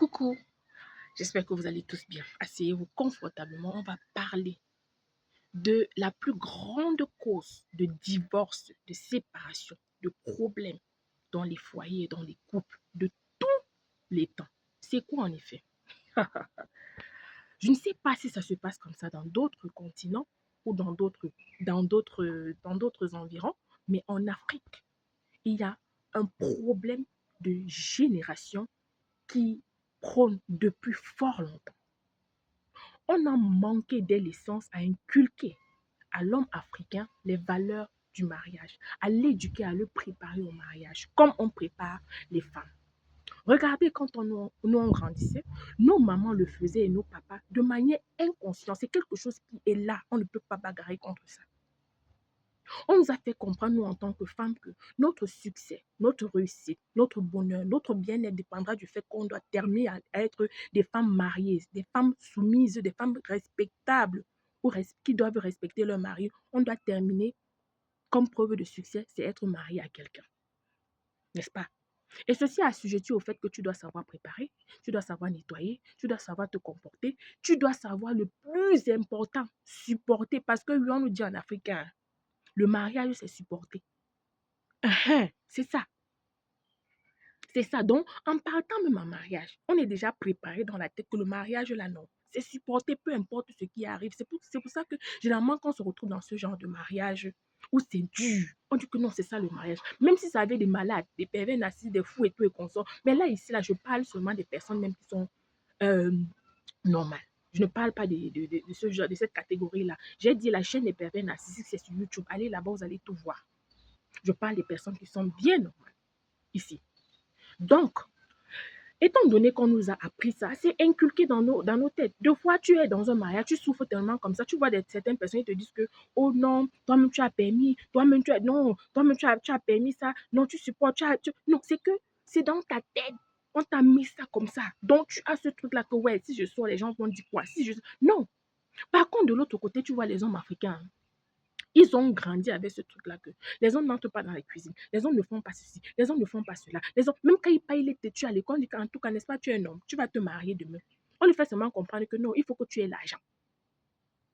Coucou, j'espère que vous allez tous bien. Asseyez-vous confortablement. On va parler de la plus grande cause de divorce, de séparation, de problèmes dans les foyers et dans les couples de tous les temps. C'est quoi en effet? Je ne sais pas si ça se passe comme ça dans d'autres continents ou dans d'autres environs, mais en Afrique, il y a un problème de génération qui prône depuis fort longtemps. On a manqué dès l'essence à inculquer à l'homme africain les valeurs du mariage, à l'éduquer, à le préparer au mariage, comme on prépare les femmes. Regardez, quand nous, on grandissait, nos mamans le faisaient et nos papas de manière inconsciente. C'est quelque chose qui est là. On ne peut pas bagarrer contre ça. On nous a fait comprendre, nous, en tant que femmes, que notre succès, notre réussite, notre bonheur, notre bien-être dépendra du fait qu'on doit terminer à être des femmes mariées, des femmes soumises, des femmes respectables ou qui doivent respecter leur mari. On doit terminer comme preuve de succès, c'est être marié à quelqu'un, n'est-ce pas? Et ceci assujetti au fait que tu dois savoir préparer, tu dois savoir nettoyer, tu dois savoir te comporter, tu dois savoir le plus important, supporter. Parce que lui, on nous dit en africain, le mariage, c'est supporter. C'est ça. C'est ça. Donc, en partant même en mariage, on est déjà préparé dans la tête que le mariage, là, non. C'est supporter peu importe ce qui arrive. C'est pour ça que, généralement, quand on se retrouve dans ce genre de mariage où c'est dur, on dit que non, c'est ça le mariage. Même si ça avait des malades, des pervers narcissiques, des fous et tout et consorts. Mais là, ici, là, je parle seulement des personnes même qui sont euh, normales. Je ne parle pas de ce genre, de cette catégorie-là. J'ai dit la chaîne des pervers narcissiques, c'est sur YouTube. Allez là-bas, vous allez tout voir. Je parle des personnes qui sont bien normales ici. Donc, étant donné qu'on nous a appris ça, c'est inculqué dans nos têtes. Deux fois, tu es dans un mariage, tu souffres tellement comme ça, tu vois certaines personnes qui te disent que, oh non, toi-même tu as permis, toi-même tu as, non, toi-même tu as permis ça, non, tu supportes, non, c'est que c'est dans ta tête. On t'a mis ça comme ça. Donc, tu as ce truc-là que, ouais, si je sors, les gens vont dire quoi? Non. Par contre, de l'autre côté, tu vois les hommes africains. Ils ont grandi avec ce truc-là que les hommes n'entrent pas dans la cuisine, les hommes ne font pas ceci, les hommes ne font pas cela. Les hommes, même quand ils payent les têtus à l'école, on dit qu'en tout cas, n'est-ce pas, tu es un homme, tu vas te marier demain. On lui fait seulement comprendre que non, il faut que tu aies l'argent.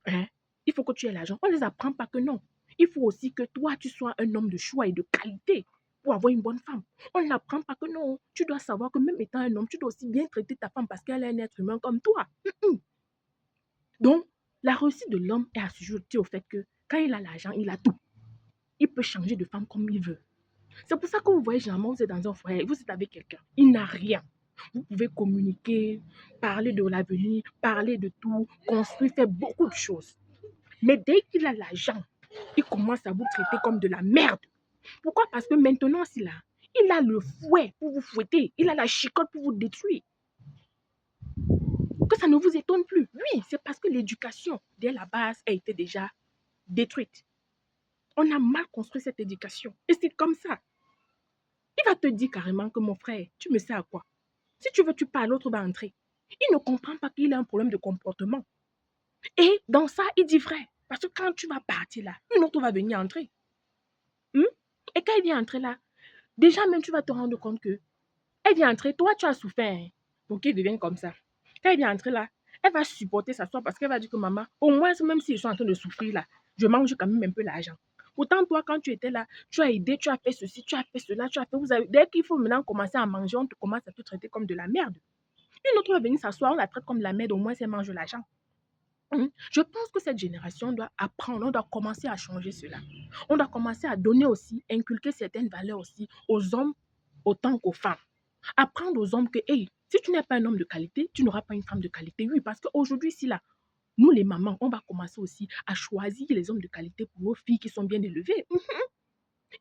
Hein? Il faut que tu aies l'argent. On ne les apprend pas que non. Il faut aussi que toi, tu sois un homme de choix et de qualité pour avoir une bonne femme. On n'apprend pas que non. Tu dois savoir que même étant un homme, tu dois aussi bien traiter ta femme parce qu'elle est un être humain comme toi. Donc, la réussite de l'homme est assujettie au fait que quand il a l'argent, il a tout. Il peut changer de femme comme il veut. C'est pour ça que vous voyez, généralement, vous êtes dans un foyer, vous êtes avec quelqu'un, il n'a rien. Vous pouvez communiquer, parler de l'avenir, parler de tout, construire, faire beaucoup de choses. Mais dès qu'il a l'argent, il commence à vous traiter comme de la merde. Pourquoi? Parce que maintenant, il a le fouet pour vous fouetter, il a la chicotte pour vous détruire. Que ça ne vous étonne plus. Oui, c'est parce que l'éducation, dès la base, a été déjà détruite. On a mal construit cette éducation. Et c'est comme ça. Il va te dire carrément que mon frère, tu me sais à quoi? Si tu veux, tu parles, l'autre va entrer. Il ne comprend pas qu'il a un problème de comportement. Et dans ça, il dit vrai. Parce que quand tu vas partir là, une autre va venir entrer. Et quand elle vient entrer là, déjà même tu vas te rendre compte que elle vient entrer, toi tu as souffert pour qu'il devienne comme ça. Quand elle vient entrer là, elle va supporter sa soeur parce qu'elle va dire que maman, au moins même s'ils sont en train de souffrir là, je mange quand même un peu l'argent. Pourtant, toi, quand tu étais là, tu as aidé, tu as fait ceci, tu as fait cela, tu as fait. Dès qu'il faut maintenant commencer à manger, on te commence à te traiter comme de la merde. Une autre va venir s'asseoir, on la traite comme de la merde, au moins elle mange l'argent. Je pense que cette génération doit apprendre, on doit commencer à changer cela. On doit commencer à donner aussi, inculquer certaines valeurs aussi aux hommes autant qu'aux femmes. Apprendre aux hommes que, hey, si tu n'es pas un homme de qualité, tu n'auras pas une femme de qualité. Oui, parce qu'aujourd'hui, si là, nous les mamans, on va commencer aussi à choisir les hommes de qualité pour nos filles qui sont bien élevées.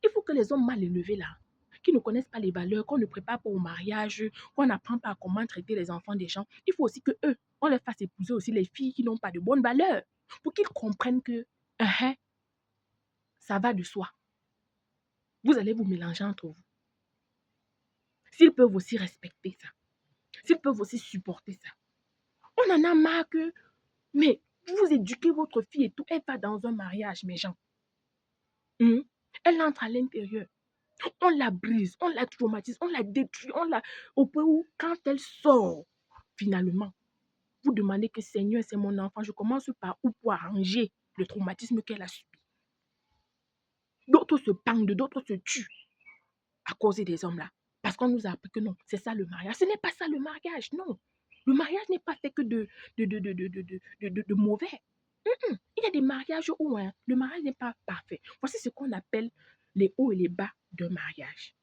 Il faut que les hommes mal élevés là, qui ne connaissent pas les valeurs, qu'on ne prépare pas au mariage, qu'on n'apprend pas comment traiter les enfants des gens, il faut aussi que eux, on les fasse épouser aussi les filles qui n'ont pas de bonnes valeurs, pour qu'ils comprennent que ça va de soi. Vous allez vous mélanger entre vous. S'ils peuvent aussi respecter ça, s'ils peuvent aussi supporter ça. On en a marre que, mais vous éduquez votre fille et tout, elle va dans un mariage, mes gens. Elle entre à l'intérieur. On la brise, on la traumatise, on la détruit, au point où, quand elle sort, finalement, vous demandez que Seigneur, c'est mon enfant, je commence par où pour arranger le traumatisme qu'elle a subi. D'autres se pendent, d'autres se tuent à cause des hommes là. Parce qu'on nous a appris que non, c'est ça le mariage. Ce n'est pas ça le mariage, non. Le mariage n'est pas fait que de mauvais. Il y a des mariages où le mariage n'est pas parfait. Voici ce qu'on appelle les hauts et les bas d'un mariage.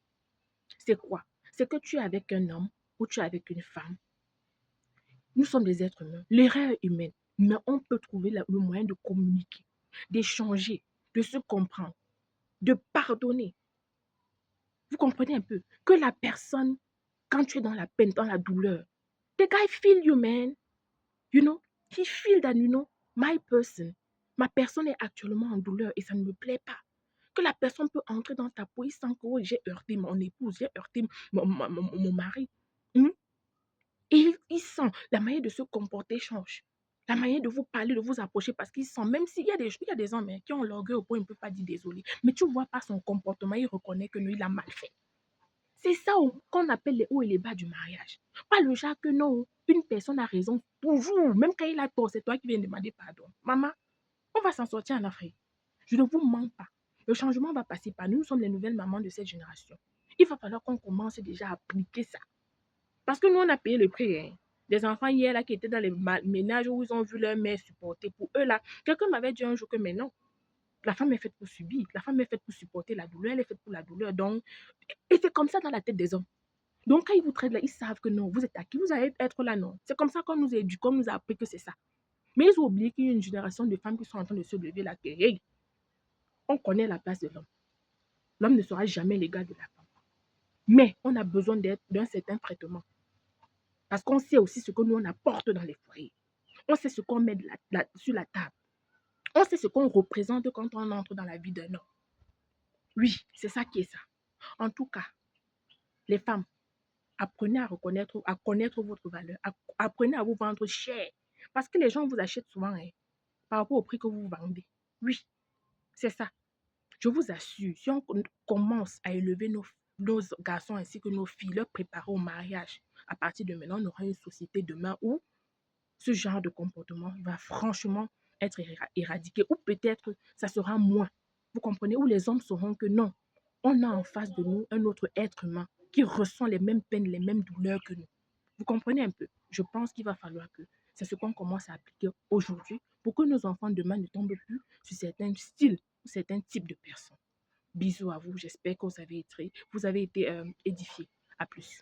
C'est quoi? C'est que tu es avec un homme ou tu es avec une femme. Nous sommes des êtres humains. L'erreur est humaine. Mais on peut trouver le moyen de communiquer, d'échanger, de se comprendre, de pardonner. Vous comprenez un peu? Que la personne, quand tu es dans la peine, dans la douleur, the guy feel you, man. You know? He feel that, you know, my person, ma personne est actuellement en douleur et ça ne me plaît pas. Que la personne peut entrer dans ta peau, il sent que oh, j'ai heurté mon épouse, j'ai heurté mon mari. Hmm? Et il sent la manière de se comporter change. La manière de vous parler, de vous approcher, parce qu'il sent, même s'il y a des hommes qui ont l'orgueil au point, ils ne peuvent pas dire désolé. Mais tu vois pas son comportement, il reconnaît que non, il a mal fait. C'est ça qu'on appelle les hauts et les bas du mariage. Pas le genre que non, une personne a raison toujours, même quand il a tort, c'est toi qui viens demander pardon. Maman, on va s'en sortir en Afrique. Je ne vous mens pas. Le changement va passer par nous. Nous sommes les nouvelles mamans de cette génération. Il va falloir qu'on commence déjà à appliquer ça. Parce que nous, on a payé le prix. Hein. Des enfants hier là, qui étaient dans les ménages où ils ont vu leur mère supporter. Pour eux, là, quelqu'un m'avait dit un jour que mais non, la femme est faite pour subir. La femme est faite pour supporter la douleur. Elle est faite pour la douleur. Donc, et c'est comme ça dans la tête des hommes. Donc, quand ils vous traitent là, ils savent que non, vous êtes acquis, vous allez être là, non. C'est comme ça qu'on nous éduque, qu'on nous a appris que c'est ça. Mais ils ont oublié qu'il y a une génération de femmes qui sont en train de se lever là, que, hey, on connaît la place de l'homme. L'homme ne sera jamais l'égal de la femme. Mais on a besoin d'un certain traitement. Parce qu'on sait aussi ce que nous, on apporte dans les foyers. On sait ce qu'on met sur la table. On sait ce qu'on représente quand on entre dans la vie d'un homme. Oui, c'est ça qui est ça. En tout cas, les femmes, apprenez à connaître votre valeur. Apprenez à vous vendre cher. Parce que les gens vous achètent souvent par rapport au prix que vous vendez. Oui, c'est ça. Je vous assure, si on commence à élever nos garçons ainsi que nos filles, leur préparer au mariage, à partir de maintenant, on aura une société demain où ce genre de comportement va franchement être éradiqué. Ou peut-être ça sera moins. Vous comprenez? Où les hommes sauront que non, on a en face de nous un autre être humain qui ressent les mêmes peines, les mêmes douleurs que nous. Vous comprenez un peu? Je pense qu'il va falloir que c'est ce qu'on commence à appliquer aujourd'hui pour que nos enfants demain ne tombent plus sur certains styles ou certains types de personnes. Bisous à vous, j'espère que vous avez été édifiés. À plus.